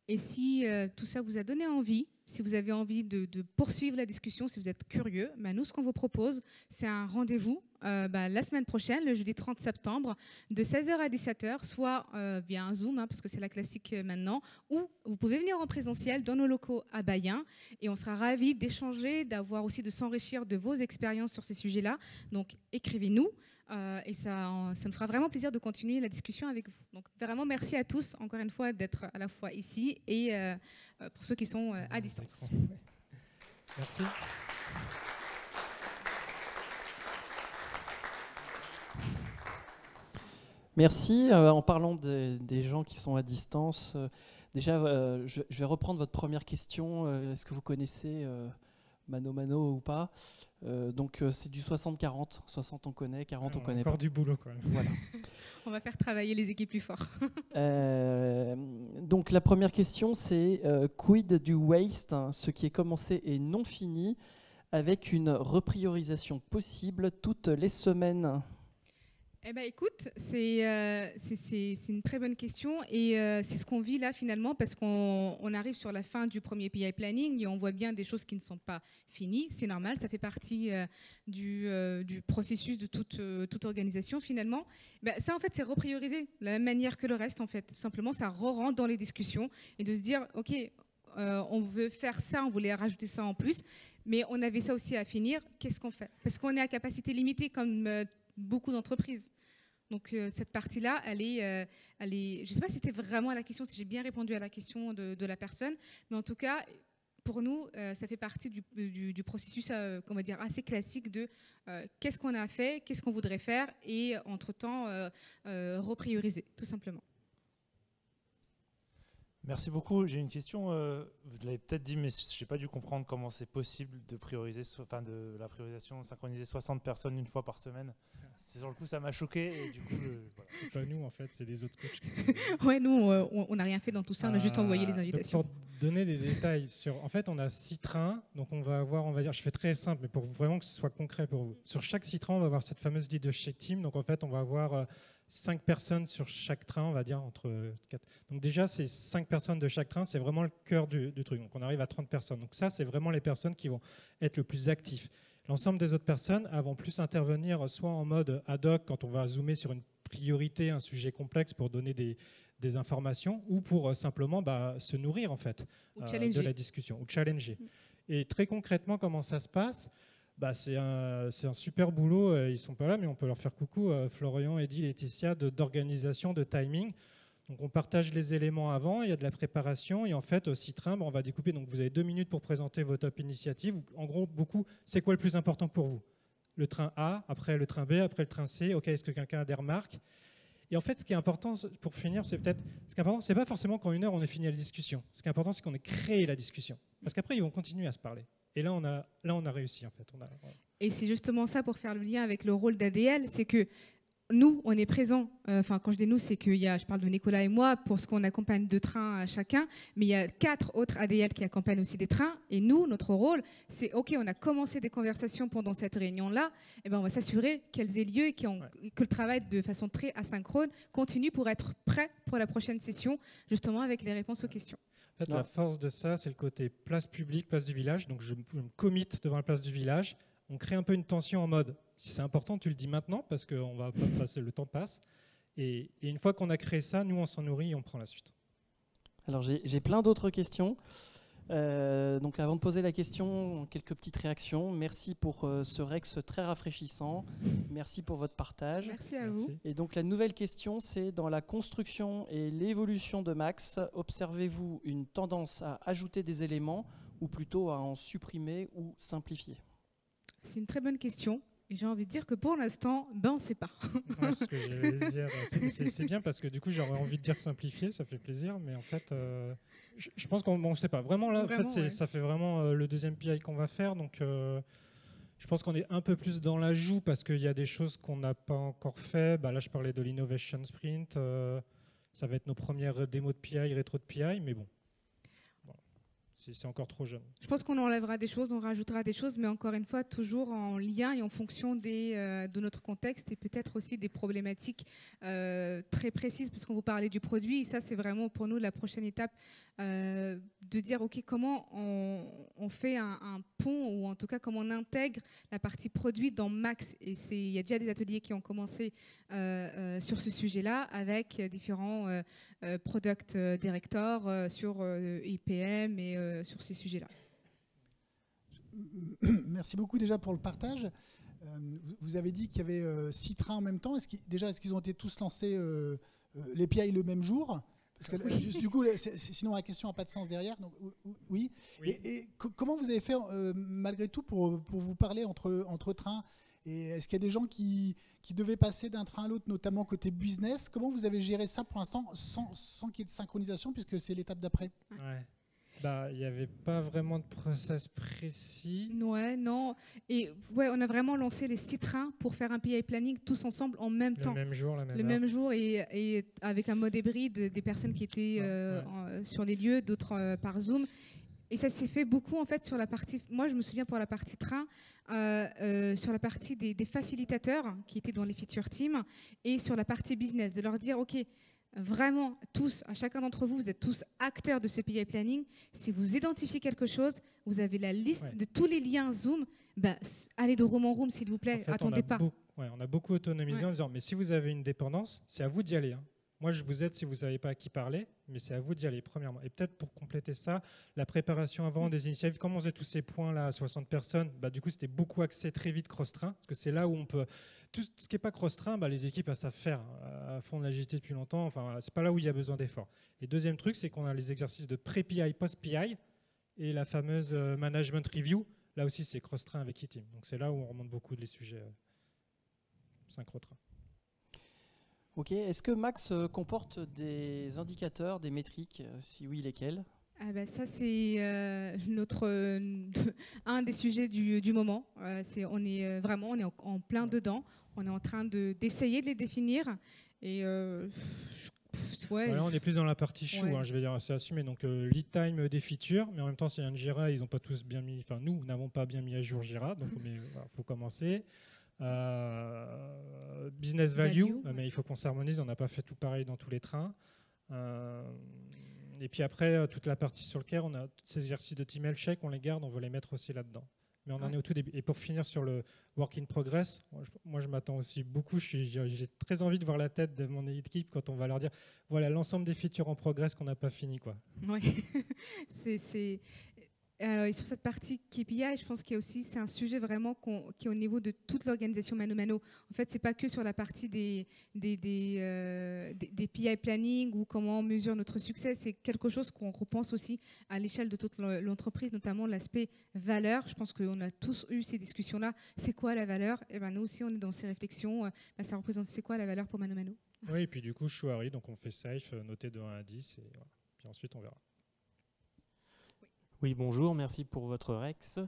Et si tout ça vous a donné envie, si vous avez envie de poursuivre la discussion, si vous êtes curieux, nous, ce qu'on vous propose, c'est un rendez-vous la semaine prochaine, le jeudi 30 septembre, de 16h à 17h, soit via un Zoom, parce que c'est la classique maintenant, ou vous pouvez venir en présentiel dans nos locaux à Bayen, et on sera ravis d'échanger, de s'enrichir de vos expériences sur ces sujets-là. Donc, écrivez-nous. Et ça nous fera vraiment plaisir de continuer la discussion avec vous. Donc vraiment merci à tous, encore une fois, d'être à la fois ici et pour ceux qui sont à distance. Merci. Merci. En parlant des gens qui sont à distance, déjà, je vais reprendre votre première question. Est-ce que vous connaissez Mano Mano ou pas? Donc c'est du 60-40. 60 on connaît, 40 on connaît pas. Encore du boulot quand même. Voilà. On va faire travailler les équipes plus fort. Donc la première question, c'est quid du waste, ce qui est commencé et non fini, avec une repriorisation possible toutes les semaines? Eh bien, écoute, c'est une très bonne question et c'est ce qu'on vit là finalement parce qu'on arrive sur la fin du premier PI planning et on voit bien des choses qui ne sont pas finies. C'est normal, ça fait partie du processus de toute organisation finalement. Ça, en fait, c'est reprioriser de la même manière que le reste, en fait. Tout simplement, ça rentre dans les discussions et de se dire, OK, on veut faire ça, on voulait rajouter ça en plus, mais on avait ça aussi à finir, qu'est-ce qu'on fait? Parce qu'on est à capacité limitée comme beaucoup d'entreprises. Donc cette partie-là, elle est, je ne sais pas si c'était vraiment la question, si j'ai bien répondu à la question de la personne, mais en tout cas, pour nous, ça fait partie du processus, qu'on va dire, assez classique de qu'est-ce qu'on a fait, qu'est-ce qu'on voudrait faire, et entre-temps, reprioriser, tout simplement. Merci beaucoup. J'ai une question. Vous l'avez peut-être dit, mais je n'ai pas dû comprendre comment c'est possible de prioriser, enfin de la priorisation, synchroniser 60 personnes une fois par semaine. Sur le coup, ça m'a choqué. Et du coup, voilà. C'est pas nous en fait, c'est les autres coachs. Ouais, nous, on n'a rien fait dans tout ça. On a juste envoyé les invitations. Pour donner des détails sur, en fait, on a 6 trains. Donc on va avoir, on va dire, je fais très simple, mais pour vraiment que ce soit concret pour vous. Sur chaque 6 trains, on va avoir cette fameuse leadership team. Donc en fait, on va avoir 5 personnes sur chaque train, on va dire entre 4. Donc déjà, ces 5 personnes de chaque train, c'est vraiment le cœur du truc. Donc on arrive à 30 personnes. Donc ça, c'est vraiment les personnes qui vont être le plus actifs. L'ensemble des autres personnes vont plus intervenir soit en mode ad hoc, quand on va zoomer sur une priorité, un sujet complexe pour donner des informations, ou pour simplement se nourrir en fait de la discussion, ou challenger. Et très concrètement, comment ça se passe ? C'est un super boulot, ils ne sont pas là, mais on peut leur faire coucou, Florian, Eddy, Laetitia, d'organisation, de timing. Donc on partage les éléments avant, il y a de la préparation, et en fait, au 6 trains, on va découper. Donc vous avez 2 minutes pour présenter vos top initiatives. En gros, c'est quoi le plus important pour vous ? Le train A, après le train B, après le train C. Ok, est-ce que quelqu'un a des remarques ? Et en fait, ce qui est important, pour finir, c'est pas forcément qu'en 1 heure, on ait fini la discussion. Ce qui est important, c'est qu'on ait créé la discussion. Parce qu'après, ils vont continuer à se parler. Et là, on a réussi, en fait. Et c'est justement ça, pour faire le lien avec le rôle d'ADL, c'est que nous, on est présents. Enfin, quand je dis nous, c'est que je parle de Nicolas et moi, pour ce qu'on accompagne 2 trains à chacun, mais il y a 4 autres ADL qui accompagnent aussi des trains. Et nous, notre rôle, c'est OK, on a commencé des conversations pendant cette réunion-là, et on va s'assurer qu'elles aient lieu et que le travail, de façon très asynchrone, continue pour être prêt pour la prochaine session, justement avec les réponses aux questions. En fait, la force de ça, c'est le côté place publique, place du village. Donc, je me commit devant la place du village. On crée un peu une tension en mode, si c'est important, tu le dis maintenant, parce que le temps passe. Et une fois qu'on a créé ça, nous, on s'en nourrit et on prend la suite. Alors, j'ai plein d'autres questions. Donc, avant de poser la question, quelques petites réactions. Merci pour ce Rex très rafraîchissant. Merci pour votre partage. Merci à vous. Et donc, la nouvelle question, c'est dans la construction et l'évolution de Max, observez-vous une tendance à ajouter des éléments ou plutôt à en supprimer ou simplifier ? C'est une très bonne question. Et j'ai envie de dire que pour l'instant, on ne sait pas. Ouais, ce que j'allais dire, c'est bien parce que du coup, j'aurais envie de dire simplifier, ça fait plaisir. Mais en fait, je pense qu'on ne sait pas. Vraiment, là, vraiment, en fait, ça fait vraiment le deuxième PI qu'on va faire. Donc, je pense qu'on est un peu plus dans l'ajout parce qu'il y a des choses qu'on n'a pas encore fait. Là, je parlais de l'Innovation Sprint. Ça va être nos premières démos de PI, rétro de PI. Mais bon. C'est encore trop jeune. Je pense qu'on enlèvera des choses, on rajoutera des choses, mais encore une fois, toujours en lien et en fonction de notre contexte et peut-être aussi des problématiques très précises, parce qu'on vous parlait du produit. Et ça, c'est vraiment pour nous la prochaine étape, de dire, OK, comment on fait un pont, ou en tout cas, comment on intègre la partie produit dans Max. Et il y a déjà des ateliers qui ont commencé sur ce sujet-là, avec différents product directors sur IPM et sur ces sujets-là. Merci beaucoup déjà pour le partage. Vous avez dit qu'il y avait 6 trains en même temps. Est-ce qu'ils ont été tous lancés les PI le même jour ? Parce que du coup, sinon la question n'a pas de sens derrière. Donc, oui. Et comment vous avez fait malgré tout pour vous parler entre trains ? Et est-ce qu'il y a des gens qui devaient passer d'un train à l'autre, notamment côté business ? Comment vous avez géré ça pour l'instant sans qu'il y ait de synchronisation, puisque c'est l'étape d'après ? Il n'y avait pas vraiment de process précis. Ouais, non. Et on a vraiment lancé les 6 trains pour faire un PI planning tous ensemble en même temps. Le même jour, la même heure. Le même jour, et avec un mode hybride, des personnes qui étaient sur les lieux, d'autres par Zoom. Et ça s'est fait beaucoup en fait sur la partie. Moi, je me souviens pour la partie train, sur la partie des facilitateurs qui étaient dans les feature teams, et sur la partie business, de leur dire OK, vraiment tous, à chacun d'entre vous, vous êtes tous acteurs de ce PI planning. Si vous identifiez quelque chose, vous avez la liste de tous les liens Zoom. Allez de room en room, s'il vous plaît. En fait, attendez pas. On a beaucoup autonomisé en disant mais si vous avez une dépendance, c'est à vous d'y aller. Moi, je vous aide si vous ne savez pas à qui parler, mais c'est à vous d'y aller, premièrement. Et peut-être pour compléter ça, la préparation avant des initiatives, comme on faisait tous ces points-là à 60 personnes, du coup, c'était beaucoup axé très vite cross-train, parce que c'est là où on peut... Tout ce qui n'est pas cross-train, les équipes, elles savent faire à fond de l'agilité depuis longtemps. Enfin, c'est pas là où il y a besoin d'efforts. Et deuxième truc, c'est qu'on a les exercices de pré-PI, post-PI, et la fameuse management review. Là aussi, c'est cross-train avec e-team. Donc c'est là où on remonte beaucoup les sujets synchro-train. Ok, est-ce que Max comporte des indicateurs, des métriques? Si oui, lesquels? Ça, c'est un des sujets du moment. On est en plein dedans. On est en train d'essayer de les définir. Et Voilà, on est plus dans la partie chou, je vais dire, c'est assumé. Donc lead time des features, mais en même temps, s'il y a un Jira, ils n'ont pas tous bien mis. Enfin, nous n'avons pas bien mis à jour Jira, donc il faut commencer. Business value, mais il faut qu'on s'harmonise. On n'a pas fait tout pareil dans tous les trains. Et puis après, toute la partie sur le care, on a tous ces exercices de team health check, on les garde, on veut les mettre aussi là-dedans. Mais on en est au tout début. Et pour finir sur le work in progress, moi je m'attends aussi beaucoup. J'ai très envie de voir la tête de mon équipe quand on va leur dire voilà l'ensemble des features en progress qu'on n'a pas fini, quoi. Oui, sur cette partie KPI, je pense qu'il y a aussi, c'est un sujet vraiment qui est au niveau de toute l'organisation Mano Mano. En fait, c'est pas que sur la partie des PI planning ou comment on mesure notre succès, c'est quelque chose qu'on repense aussi à l'échelle de toute l'entreprise, notamment l'aspect valeur. Je pense qu'on a tous eu ces discussions-là. C'est quoi la valeur? Et nous aussi, on est dans ces réflexions. Ça représente c'est quoi la valeur pour Mano Mano? Oui, et puis du coup, Chouari, donc on fait safe, noté de 1 à 10, et voilà. Puis ensuite on verra. Oui, bonjour, merci pour votre Rex.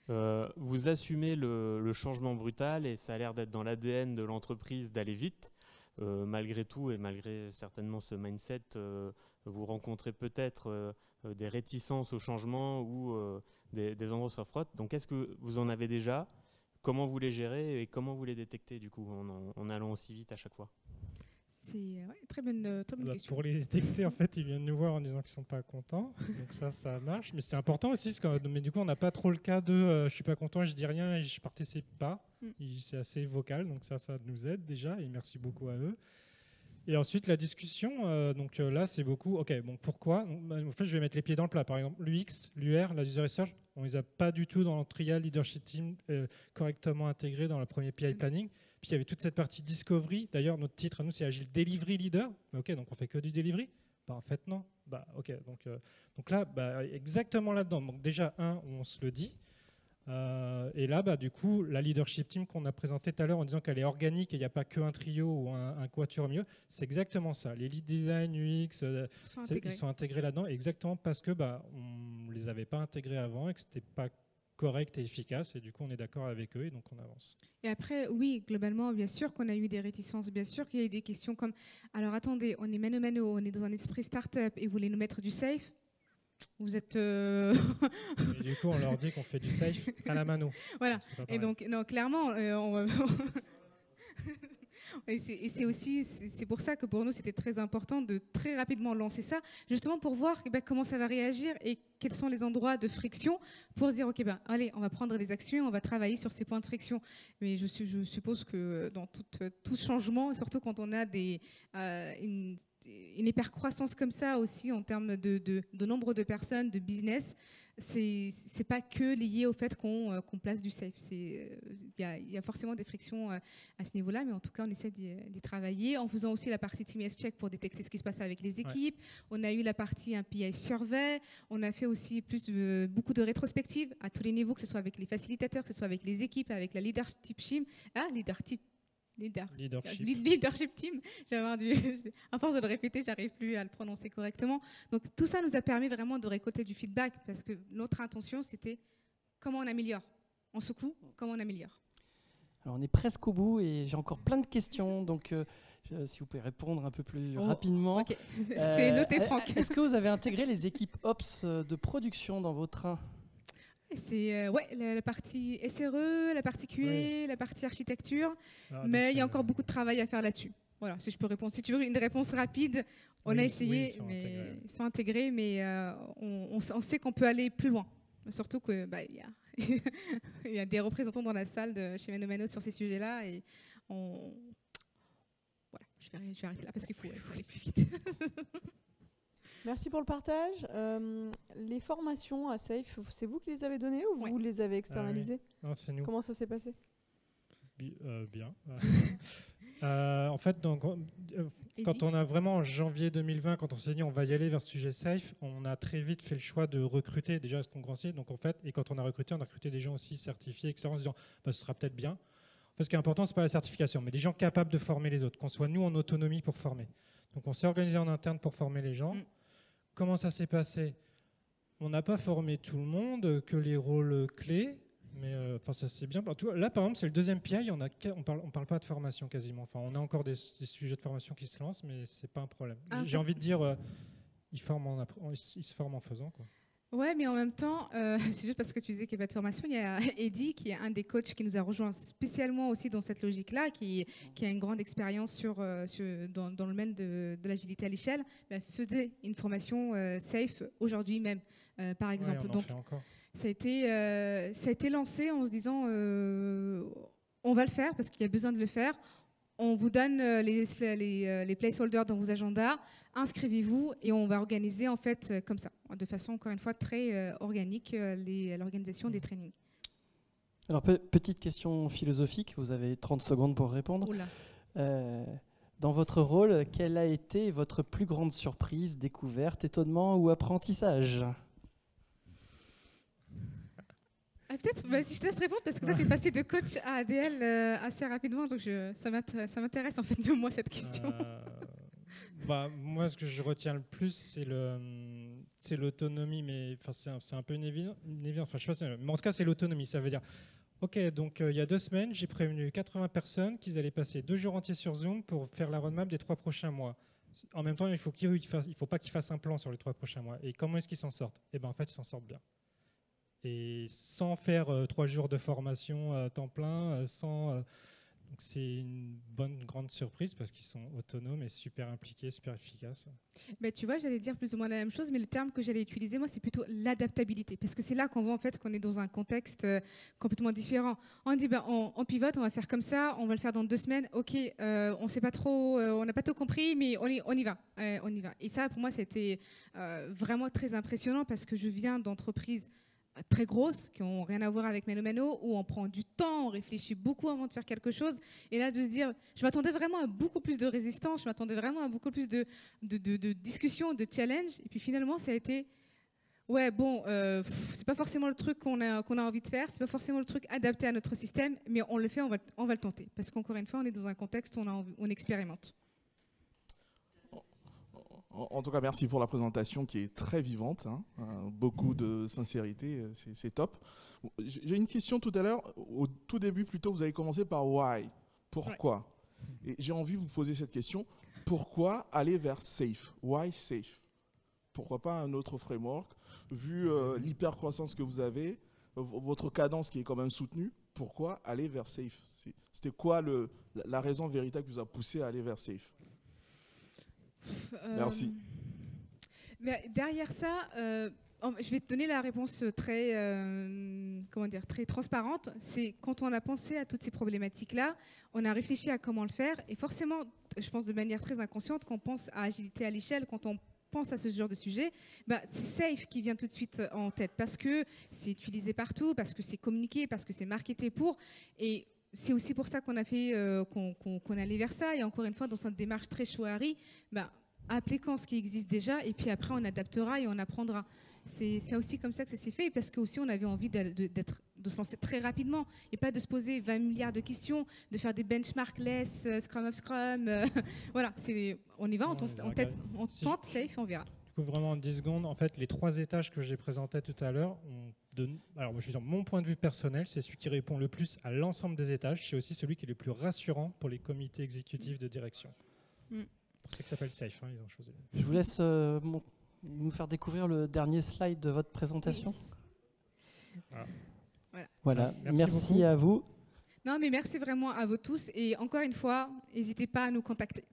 Vous assumez le changement brutal et ça a l'air d'être dans l'ADN de l'entreprise d'aller vite. Malgré tout et malgré certainement ce mindset, vous rencontrez peut-être des réticences au changement ou des endroits où ça frotte. Donc est-ce que vous en avez déjà? Comment vous les gérez et comment vous les détectez du coup en allant aussi vite à chaque fois? C'est très bonne question. Pour les détecter, en fait, ils viennent nous voir en disant qu'ils ne sont pas contents. Donc ça marche. Mais c'est important aussi, parce que, mais du coup, on n'a pas trop le cas de je ne suis pas content, je dis rien et je ne participe pas. C'est assez vocal, donc ça nous aide déjà. Et merci beaucoup à eux. Et ensuite, la discussion, donc là, c'est beaucoup, ok, bon, pourquoi? En fait, je vais mettre les pieds dans le plat. Par exemple, l'UX, l'UR, la user research, on ne les a pas du tout dans le trial leadership team correctement intégrés dans le premier PI planning. Puis il y avait toute cette partie discovery. D'ailleurs, notre titre à nous, c'est Agile Delivery Leader. Ok, donc on fait que du delivery? En fait, non. Ok, donc là, exactement là-dedans. Donc déjà, on se le dit. Et là, du coup, la leadership team qu'on a présentée tout à l'heure en disant qu'elle est organique et il n'y a pas qu'un trio ou un quatuor mieux, c'est exactement ça. Les lead design, UX, ils sont intégrés là-dedans exactement parce que on ne les avait pas intégrés avant et que ce n'était pas correct et efficace. Et du coup, on est d'accord avec eux et donc on avance. Et après, oui, globalement, bien sûr qu'on a eu des réticences, bien sûr qu'il y a eu des questions comme alors attendez, on est Mano Mano, on est dans un esprit start-up et vous voulez nous mettre du safe? Vous êtes. Et du coup, on leur dit qu'on fait du safe à la mano. Voilà. Et donc, non, clairement, on va. Et c'est pour ça que pour nous, c'était très important de très rapidement lancer ça, justement pour voir comment ça va réagir et quels sont les endroits de friction pour se dire, OK, allez, on va prendre des actions, on va travailler sur ces points de friction. Mais je suppose que dans tout changement, surtout quand on a une hypercroissance comme ça aussi en termes de nombre de personnes, de business, c'est pas que lié au fait qu'on place du safe. Il y a forcément des frictions à ce niveau-là, mais en tout cas, on essaie d'y travailler en faisant aussi la partie TMS check pour détecter ce qui se passe avec les équipes. Ouais. On a eu la partie PI survey. On a fait aussi beaucoup de rétrospectives à tous les niveaux, que ce soit avec les facilitateurs, que ce soit avec les équipes, avec la leadership team. Leadership team. À force de le répéter, j'arrive plus à le prononcer correctement. Donc tout ça nous a permis vraiment de récolter du feedback parce que notre intention, c'était comment on améliore. On secoue, comment on améliore. Alors on est presque au bout et j'ai encore plein de questions, donc si vous pouvez répondre un peu plus rapidement. Okay. C'est noté, Franck. Est-ce que vous avez intégré les équipes Ops de production dans vos trains? C'est la partie SRE, la partie QA, la partie architecture, mais il y a encore beaucoup de travail à faire là-dessus. Voilà, si je peux répondre. Si tu veux une réponse rapide, on a essayé, ils sont intégrés, mais on sait qu'on peut aller plus loin. Surtout que il y a des représentants dans la salle chez Mano Mano sur ces sujets-là et voilà. je vais arrêter là parce qu'il faut aller plus vite. Merci pour le partage. Les formations à Safe, c'est vous qui les avez données ou vous les avez externalisées? Non, c'est nous. Comment ça s'est passé? Bien. En fait, donc, quand on a vraiment en janvier 2020, quand on s'est dit on va y aller vers ce sujet Safe, on a très vite fait le choix de recruter déjà ce qu'on grandit. Donc en fait, et quand on a recruté des gens aussi certifiés, etc. En se disant ce sera peut-être bien. En fait, ce qui est important, c'est pas la certification, mais des gens capables de former les autres, qu'on soit nous en autonomie pour former. Donc on s'est organisé en interne pour former les gens. Comment ça s'est passé? On n'a pas formé tout le monde, que les rôles clés. Mais ça c'est bien. Là, par exemple, c'est le deuxième PI. On parle pas de formation quasiment. Enfin, on a encore des sujets de formation qui se lancent, mais c'est pas un problème. J'ai envie de dire, ils se forment en faisant, quoi. Ouais, mais en même temps, c'est juste parce que tu disais qu'il n'y a pas de formation. Il y a Eddy, qui est un des coachs qui nous a rejoint spécialement aussi dans cette logique-là, qui a une grande expérience dans le domaine de l'agilité à l'échelle, faisait une formation Safe aujourd'hui même, par exemple. Ouais, on en fait encore. Ça a été lancé en se disant on va le faire parce qu'il y a besoin de le faire. On vous donne les placeholders dans vos agendas, inscrivez-vous et on va organiser en fait comme ça, de façon encore une fois très organique, l'organisation des trainings. Alors petite question philosophique, vous avez 30 secondes pour répondre. Dans votre rôle, quelle a été votre plus grande surprise, découverte, étonnement ou apprentissage ? Peut-être, si je te laisse répondre, parce que toi, tu es passé de coach à ADL assez rapidement, donc ça m'intéresse en fait de moi cette question. Moi, ce que je retiens le plus, c'est l'autonomie, mais c'est un peu une évidence. Enfin, je sais pas, mais en tout cas, c'est l'autonomie. Ça veut dire, ok, donc il y a 2 semaines, j'ai prévenu 80 personnes qu'ils allaient passer 2 jours entiers sur Zoom pour faire la roadmap des 3 prochains mois. En même temps, il faut pas qu'ils fassent un plan sur les 3 prochains mois. Et comment est-ce qu'ils s'en sortent? Eh ben, en fait, ils s'en sortent bien. Et sans faire 3 jours de formation à temps plein, donc c'est une grande surprise parce qu'ils sont autonomes et super impliqués, super efficaces. Tu vois, j'allais dire plus ou moins la même chose, mais le terme que j'allais utiliser, moi, c'est plutôt l'adaptabilité. Parce que c'est là qu'on voit en fait qu'on est dans un contexte complètement différent. On dit, on pivote, on va faire comme ça, on va le faire dans 2 semaines. Ok, on sait pas trop, on n'a pas tout compris, mais on y va. On y va. Et ça, pour moi, c'était vraiment très impressionnant parce que je viens d'entreprises très grosses, qui n'ont rien à voir avec Mano, où on prend du temps, on réfléchit beaucoup avant de faire quelque chose. Et là, de se dire, je m'attendais vraiment à beaucoup plus de résistance, je m'attendais vraiment à beaucoup plus de discussions, de challenges. Et puis finalement, ça a été, c'est pas forcément le truc qu'on a envie de faire, c'est pas forcément le truc adapté à notre système, mais on le fait, on va le tenter. Parce qu'encore une fois, on est dans un contexte où on expérimente. En tout cas, merci pour la présentation qui est très vivante, beaucoup de sincérité, c'est top. J'ai une question tout à l'heure, au tout début plutôt, vous avez commencé par why, pourquoi? Et j'ai envie de vous poser cette question, pourquoi aller vers Safe? Why Safe? Pourquoi pas un autre framework? Vu l'hypercroissance que vous avez, votre cadence qui est quand même soutenue, pourquoi aller vers Safe? C'était quoi la raison véritable qui vous a poussé à aller vers Safe? Merci. Derrière ça, je vais te donner la réponse très transparente. C'est quand on a pensé à toutes ces problématiques-là, on a réfléchi à comment le faire. Et forcément, je pense de manière très inconsciente, quand on pense à agilité à l'échelle, quand on pense à ce genre de sujet, c'est Safe qui vient tout de suite en tête parce que c'est utilisé partout, parce que c'est communiqué, parce que c'est marketé pour. Et c'est aussi pour ça qu'on a fait qu'on allait vers ça. Et encore une fois, dans cette démarche très Shoari, appliquons ce qui existe déjà et puis après on adaptera et on apprendra. C'est aussi comme ça que ça s'est fait parce qu'aussi on avait envie de se lancer très rapidement et pas de se poser 20 milliards de questions, de faire des benchmarkless, Scrum of Scrum. Voilà, on y va, on tente Safe, on verra. Du coup, vraiment en 10 secondes, en fait, les 3 étages que j'ai présentés tout à l'heure, alors je veux dire, mon point de vue personnel, c'est celui qui répond le plus à l'ensemble des étages. C'est aussi celui qui est le plus rassurant pour les comités exécutifs de direction. C'est ça que ça s'appelle Safe, ils ont choisi. Je vous laisse nous faire découvrir le dernier slide de votre présentation. Yes. Voilà. Merci à vous. Non, mais merci vraiment à vous tous. Et encore une fois, n'hésitez pas à nous contacter.